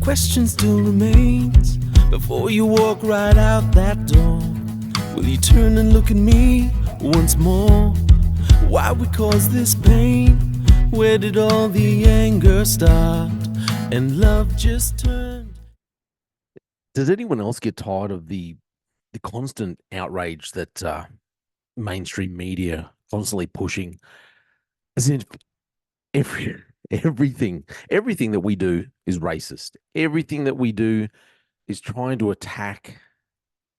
question still remains before you walk right out that door. Will you turn and look at me once more? Why we cause this pain? Where did all the anger start and love just turned? Does anyone else get tired of the constant outrage that mainstream media constantly pushing? As in every everything that we do is racist. Everything that we do is trying to attack.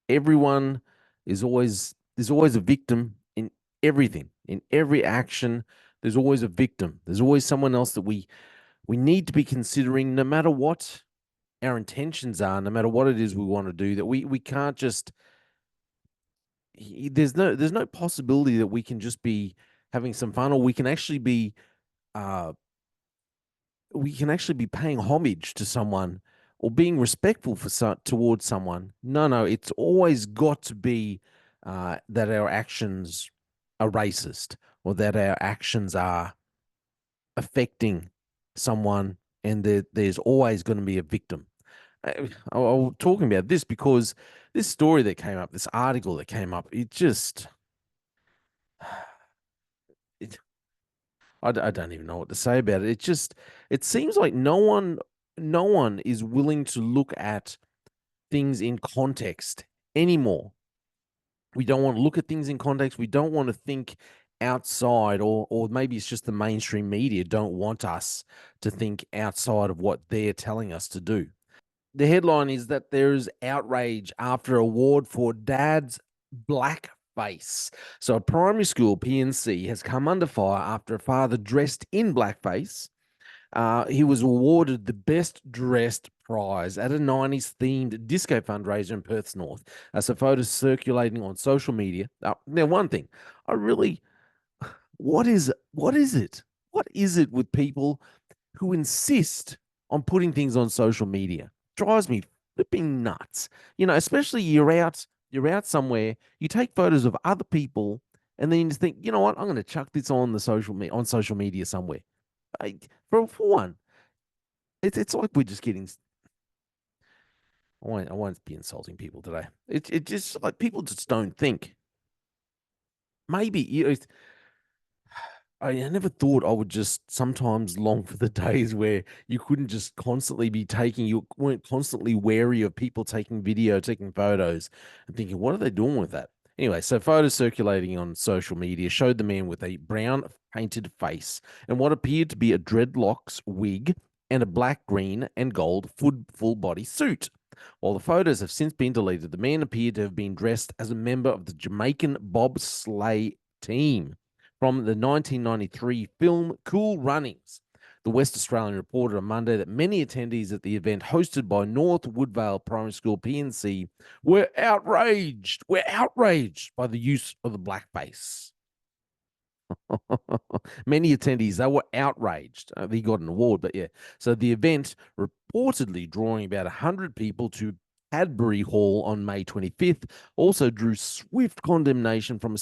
Everyone is always there's always a victim in everything, in every action. There's always a victim. There's always someone else that we need to be considering, no matter what our intentions are, no matter what it is we want to do. That we can't just there's no possibility that we can just be having some fun, or uh we can actually be paying homage to someone or being respectful towards someone. No, it's always got to be that our actions are racist, or that our actions are affecting someone, and there's always going to be a victim. I'm talking about this because this story that came up, this article that came up, it I don't even know what to say about it. It seems like no one is willing to look at things in context anymore. We don't want to look at things in context. We don't want to think outside, or maybe it's just the mainstream media don't want us to think outside of what they're telling us to do. The headline is that there's outrage after award for dad's blackface. So a primary school, PNC, has come under fire after a father dressed in blackface. He was awarded the best dressed prize at a 90s themed disco fundraiser in Perth's North. So photos circulating on social media. Now, one thing, I really, what is it? What is it with people who insist on putting things on social media? Drives me flipping nuts. Especially you're out somewhere, you take photos of other people, and then you just think, you know what, I'm going to chuck this on on social media somewhere. For one, it's like we're just getting. I won't be insulting people today. It just like people just don't think. Maybe I never thought I would just sometimes long for the days where you couldn't just constantly you weren't constantly wary of people taking video, taking photos, and thinking, what are they doing with that? Anyway, so photos circulating on social media showed the man with a brown painted face and what appeared to be a dreadlocks wig and a black, green, and gold full body suit. While the photos have since been deleted, the man appeared to have been dressed as a member of the Jamaican bobsleigh team from the 1993 film Cool Runnings. The West Australian reported on Monday that many attendees at the event hosted by North Woodvale Primary School PNC were outraged. We're outraged by the use of the blackface. Many attendees, they were outraged. He got an award, but yeah. So the event, reportedly drawing about 100 people to Cadbury Hall on May 25th, also drew swift condemnation from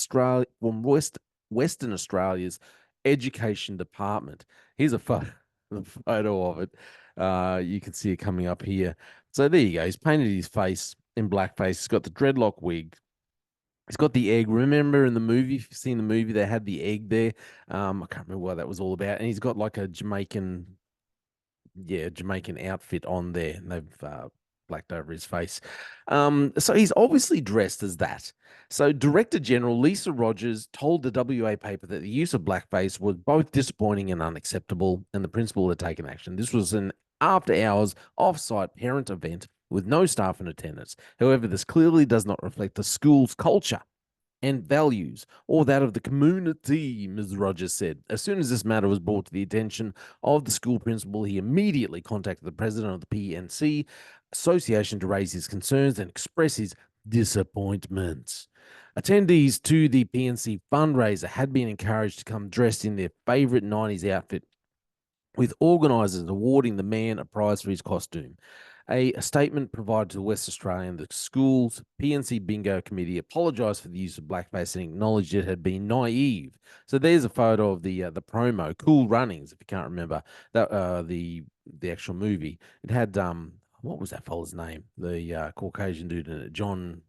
Western Australia's Education Department. Here's a photo of it. You can see it coming up here. So there you go. He's painted his face in blackface. He's got the dreadlock wig. He's got the egg. Remember in the movie, if you've seen the movie, they had the egg there. I can't remember what that was all about. And he's got like a Jamaican outfit on there, and they've blacked over his face. So he's obviously dressed as that. So Director General Lisa Rogers told the WA paper that the use of blackface was both disappointing and unacceptable, and the principal had taken action. This was an after-hours off-site parent event with no staff in attendance. However, this clearly does not reflect the school's culture and values, or that of the community, Ms. Rogers said. As soon as this matter was brought to the attention of the school principal, he immediately contacted the president of the PNC Association to raise his concerns and express his disappointment. Attendees to the PNC fundraiser had been encouraged to come dressed in their favorite 90s outfit, with organisers awarding the man a prize for his costume. A statement provided to the West Australian, the school's PNC Bingo Committee apologised for the use of blackface and acknowledged it had been naive. So there's a photo of the promo, Cool Runnings, if you can't remember. That the the actual movie. It had what was that fella's name? The Caucasian dude in it, John.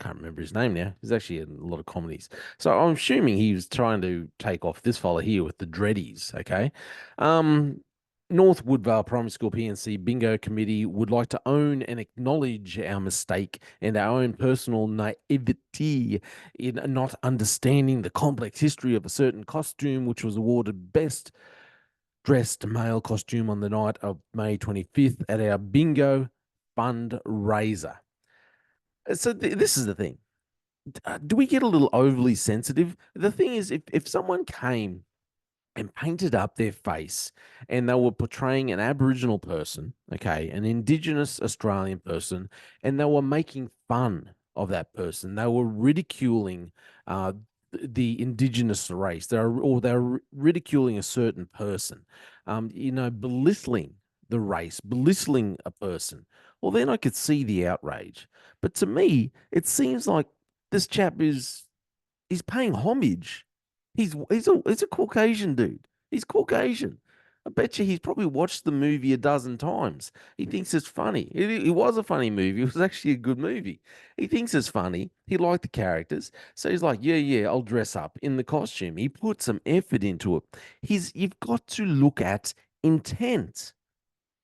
Can't remember his name now. He's actually in a lot of comedies. So I'm assuming he was trying to take off this fella here with the dreadies. Okay. Um, North Woodvale Primary School PNC Bingo Committee would like to own and acknowledge our mistake and our own personal naivety in not understanding the complex history of a certain costume, which was awarded Best Dressed Male Costume on the night of May 25th at our Bingo fundraiser. So this is the thing. Do we get a little overly sensitive? The thing is, if someone came and painted up their face and they were portraying an Aboriginal person, okay, an Indigenous Australian person, and they were making fun of that person, they were ridiculing the Indigenous race, they're ridiculing a certain person, belittling the race, belittling a person. Well, then I could see the outrage. But to me, it seems like this chap he's paying homage. He's a Caucasian dude. He's Caucasian. I bet you he's probably watched the movie a dozen times. He thinks it's funny. It was a funny movie. It was actually a good movie. He thinks it's funny. He liked the characters. So he's like, yeah, I'll dress up in the costume. He put some effort into it. You've got to look at intent.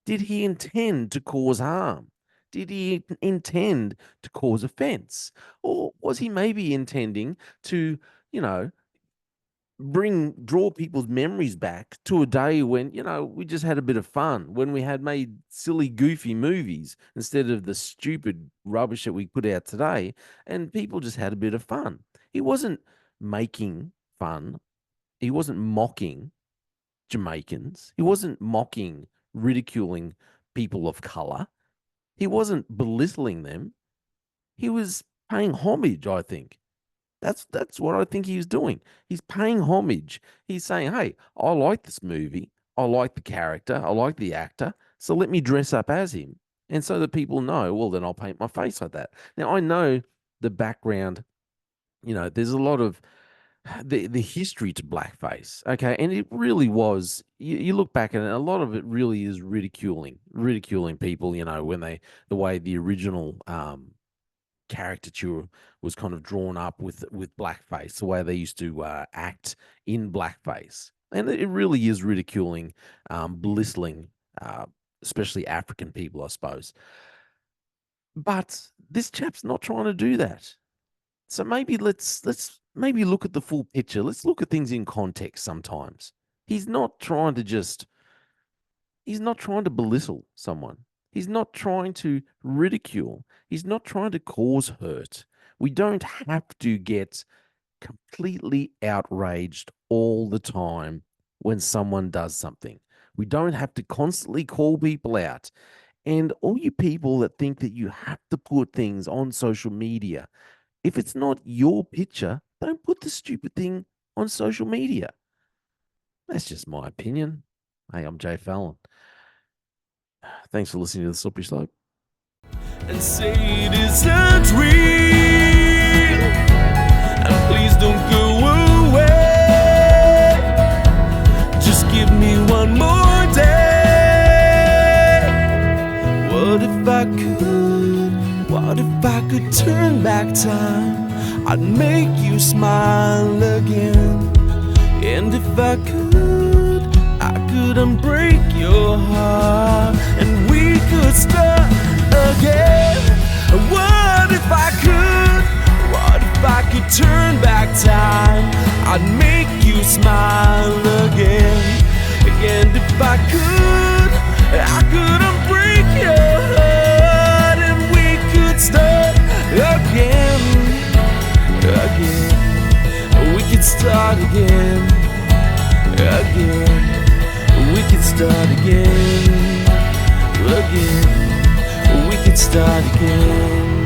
Did he intend to cause harm? Did he intend to cause offense? Or was he maybe intending to, you know, draw people's memories back to a day when, we just had a bit of fun, when we had made silly, goofy movies instead of the stupid rubbish that we put out today, and people just had a bit of fun. He wasn't making fun. He wasn't mocking Jamaicans. He wasn't mocking, ridiculing people of color. He wasn't belittling them. He was paying homage, I think. That's what I think he was doing. He's paying homage. He's saying, hey, I like this movie. I like the character. I like the actor. So let me dress up as him. And so that people know, well, then I'll paint my face like that. Now, I know the background, there's a lot of the history to blackface. Okay. And it really was, you look back at it, a lot of it really is ridiculing people, the way the original, caricature was kind of drawn up with blackface, the way they used to act in blackface, and it really is ridiculing, belittling, especially African people, I suppose. But this chap's not trying to do that. So maybe let's maybe look at the full picture. Let's look at things in context. Sometimes he's not trying to belittle someone. He's not trying to ridicule. He's not trying to cause hurt. We don't have to get completely outraged all the time when someone does something. We don't have to constantly call people out. And all you people that think that you have to put things on social media, if it's not your picture, don't put the stupid thing on social media. That's just my opinion. Hey, I'm Jay Fallon. Thanks for listening to The Slippery Slope. And say it isn't real, and please don't go away. Just give me one more day. What if I could? What if I could turn back time? I'd make you smile again. And if I could unbreak your heart, and we could start again. What if I could? What if I could turn back time? I'd make you smile again. And if I could unbreak your heart, and we could start again. We could start again. We could start again. We could start again.